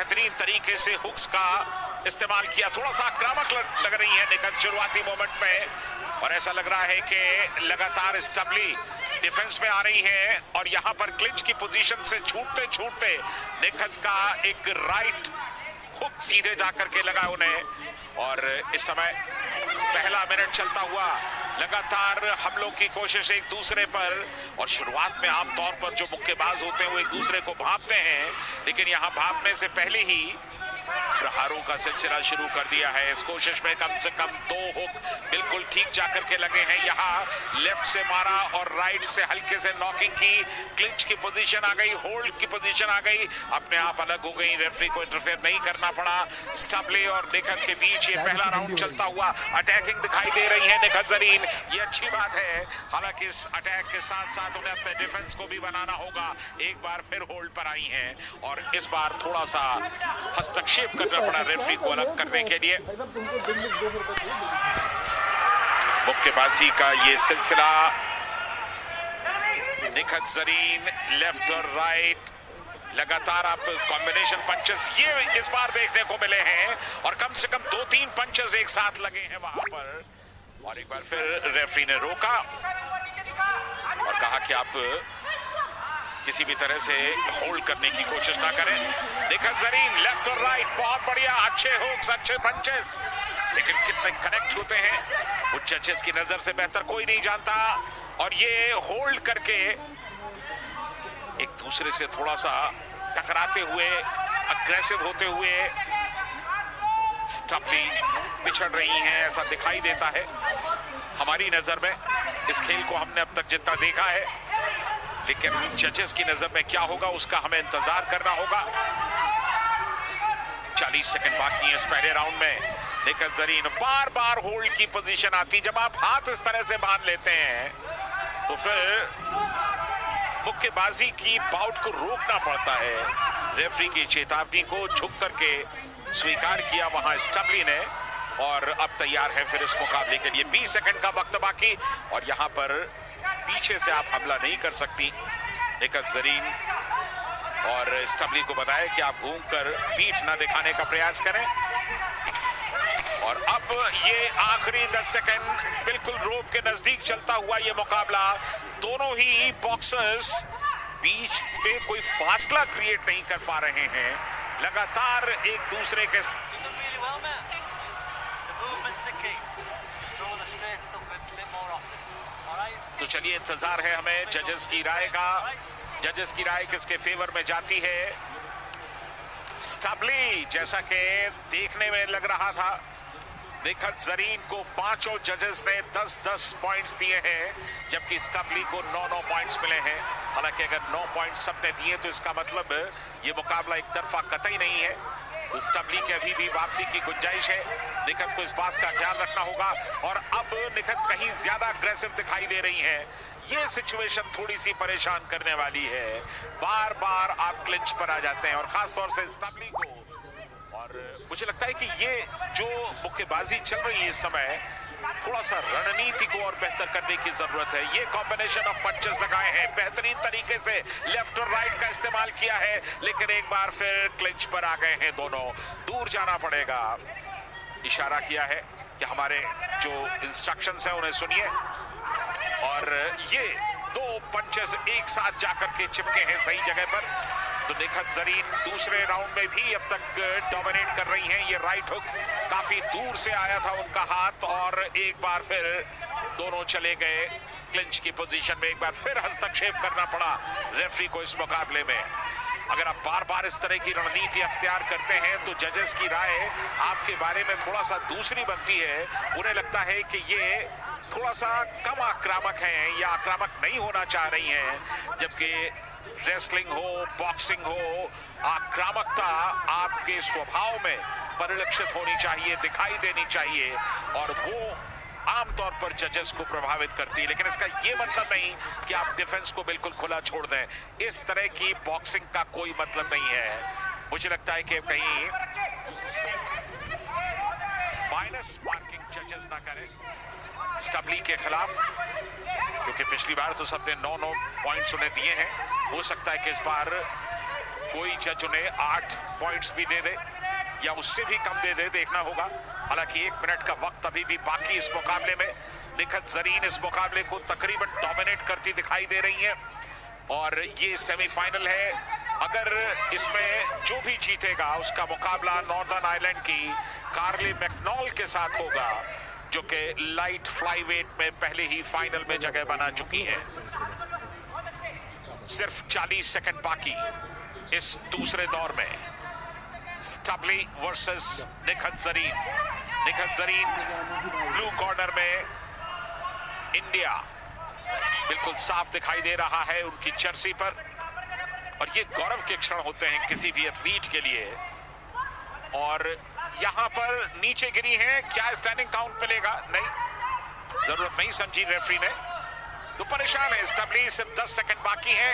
बेहतरीन तरीके से हुक्स का इस्तेमाल किया। थोड़ा सा आक्रामक लग रही है निखत शुरुआती मोमेंट में, और ऐसा लग रहा है कि लगातार स्टबली डिफेंस में आ रही है, और यहां पर क्लिंच की पोजीशन से छूटते छूटते निखत का एक राइट हुक सीधे जाकर के लगा उन्हें। और इस समय पहला मिनट चलता हुआ, लगातार हमलों की कोशिश एक दूसरे पर, और शुरुआत में आमतौर पर जो मुक्केबाज होते हैं वो एक दूसरे को भांपते हैं, लेकिन यहाँ भांपने से पहले ही प्रहारों का सिलसिला शुरू कर दिया है। इस कोशिश में कम से कम 2 हुक बिल्कुल ठीक जाकर के लगे हैं। यहाँ लेफ्ट से मारा और राइट से हल्के से नॉकिंग की, क्लिंच की पोजीशन आ गई, होल्ड की पोजीशन आ गई, अपने आप अलग हो गई, रेफरी को इंटरफेयर नहीं करना पड़ा। स्टबली और निखत के बीच ये पहला राउंड चलता हुआ अटैकिंग दिखाई दे रही है निखत जरीन, ये अच्छी बात है। हालांकि इस अटैक के साथ साथ उन्हें अपने डिफेंस को भी बनाना होगा। एक बार फिर होल्ड पर आई हैं, और इस बार थोड़ा सा हस्तक्षेप करना पड़ा रेफरी को अलग करने के लिए। मुक्केबाजी का ये सिलसिला, निखत जरीन लेफ्ट और राइट, लगातार आप कॉम्बिनेशन पंचेस ये इस बार देखने को मिले हैं, और कम से कम 2-3 पंचेस एक साथ लगे हैं वहां पर। और एक बार फिर रेफरी ने रोका और कहा कि आप किसी भी तरह से होल्ड करने की कोशिश ना करें। निखत जरीन लेफ्ट और राइट, बहुत बढ़िया, अच्छे हुक्स, अच्छे पंचेस, लेकिन कितने कनेक्ट होते हैं वो जजेस की नजर से बेहतर कोई नहीं जानता। और ये होल्ड करके एक दूसरे से थोड़ा सा टकराते हुए, अग्रेसिव होते हुए स्टबली पिछड़ रही हैं, ऐसा दिखाई देता है हमारी नजर में। इस खेल को हमने अब तक जितना देखा है, लेकिन जजेस की नजर में क्या होगा उसका हमें इंतजार करना होगा। 40 सेकंड बाकी है इस पहले राउंड में। निखत जरीन बार बार होल्ड की पोजीशन आती, जब आप हाथ इस तरह से बांध लेते हैं तो फिर मुक्केबाजी की बाउट को रोकना पड़ता है। रेफरी की चेतावनी को झुक करके स्वीकार किया वहां स्टबली ने, और अब तैयार है फिर इस मुकाबले के लिए। 20 सेकंड का वक्त बाकी, और यहां पर पीछे से आप हमला नहीं कर सकती निखत जरीन, और स्टबली को बताया कि आप घूमकर पीठ ना दिखाने का प्रयास करें। और अब ये आखिरी 10 सेकंड बिल्कुल रोप के नजदीक चलता हुआ ये मुकाबला, दोनों ही बॉक्सर्स बीच में कोई फासला क्रिएट नहीं कर पा रहे हैं, लगातार एक दूसरे के। तो चलिए इंतजार है हमें जजेस की राय का। जजेस की राय किसके फेवर में जाती है? स्टबली, जैसा कि देखने में लग रहा था। निखत जरीन को 5 जजेस ने 10-10 पॉइंट्स दिए हैं, जबकि स्टबली को 9-9 पॉइंट्स मिले हैं। हालांकि अगर 9 पॉइंट्स सबने दिए तो इसका मतलब ये मुकाबला एक तरफा कतई नहीं है। तो स्टबली के अभी भी वापसी की गुंजाइश है, निखत को इस बात का ख्याल रखना होगा। और अब निखत कहीं ज्यादा अग्रेसिव दिखाई दे रही है, ये सिचुएशन थोड़ी सी परेशान करने वाली है। बार बार आप क्लिंच पर आ जाते हैं, और खासतौर से स्टबली को। और मुझे लगता है कि ये जो मुक्केबाजी चल रही है इस समय, थोड़ा सा रणनीति को और बेहतर करने की जरूरत है। ये कॉम्बिनेशन ऑफ पंचेस लगाए हैं, बेहतरीन तरीके से लेफ्ट और राइट का इस्तेमाल किया है, लेकिन एक बार फिर क्लिंच पर आ गए हैं दोनों। दूर जाना पड़ेगा। इशारा किया है कि हमारे जो इंस्ट्रक्शंस हैं उन्हें सुनिए। और ये 2 पंचेस एक साथ जाकर के चिपके हैं सही जगह पर। तो निखत जरीन दूसरे राउंड में भी अब तक डोमिनेट कर रही हैं। ये राइट हुक काफी दूर से आया था उनका हाथ, और एक बार फिर दोनों चले गए क्लिंच की पोजीशन में। एक बार फिर हस्तक्षेप करना पड़ा रेफरी को इस मुकाबले में। अगर आप बार बार इस तरह की रणनीति अख्तियार करते हैं तो जजेस की राय आपके बारे में थोड़ा सा दूसरी बनती है। उन्हें लगता है कि ये थोड़ा सा कम आक्रामक हैं या आक्रामक नहीं होना चाह रही हैं, जबकि रेसलिंग हो, बॉक्सिंग हो, आक्रामकता आपके स्वभाव में परिलक्षित होनी चाहिए, दिखाई देनी चाहिए, और वो आमतौर पर जजेस को प्रभावित करती है। लेकिन इसका ये मतलब नहीं कि आप डिफेंस को बिल्कुल खुला छोड़ दें। इस तरह की बॉक्सिंग का कोई मतलब नहीं है। मुझे लगता है कि कहीं माइनस मार्किंग जजेस ना करें स्टबली के खिलाफ, क्योंकि पिछली बार तो सबने 9-9 पॉइंट्स उन्हें दिए हैं। हो सकता है कि इस बार कोई जज उन्हें 8 पॉइंट्स भी दे दे या उससे भी कम दे दे, देखना होगा। हालांकि 1 मिनट का वक्त अभी भी बाकी इस मुकाबले में। निखत जरीन इस मुकाबले को तकरीबन डोमिनेट करती दिखाई दे रही हैं और ये सेमीफाइनल है। अगर इसमें जो भी जीतेगा उसका मुकाबला नॉर्दर्न आयरलैंड की कार्ली मैकनॉल के साथ होगा, जो कि लाइट फ्लाईवेट में पहले ही फाइनल में जगह बना चुकी है। सिर्फ 40 सेकंड बाकी इस दूसरे दौर में। Stubbly versus Nikhat Zareen. Nikhat Zareen blue corner में, इंडिया बिल्कुल साफ दिखाई दे रहा है उनकी जर्सी पर। और ये गौरव के क्षण होते हैं किसी भी एथलीट के लिए। और यहां पर नीचे गिरी है, क्या स्टैंडिंग काउंट मिलेगा? नहीं, जरूरत नहीं समझी रेफरी ने, तो परेशान है स्टबली। सिर्फ 10 सेकंड बाकी है।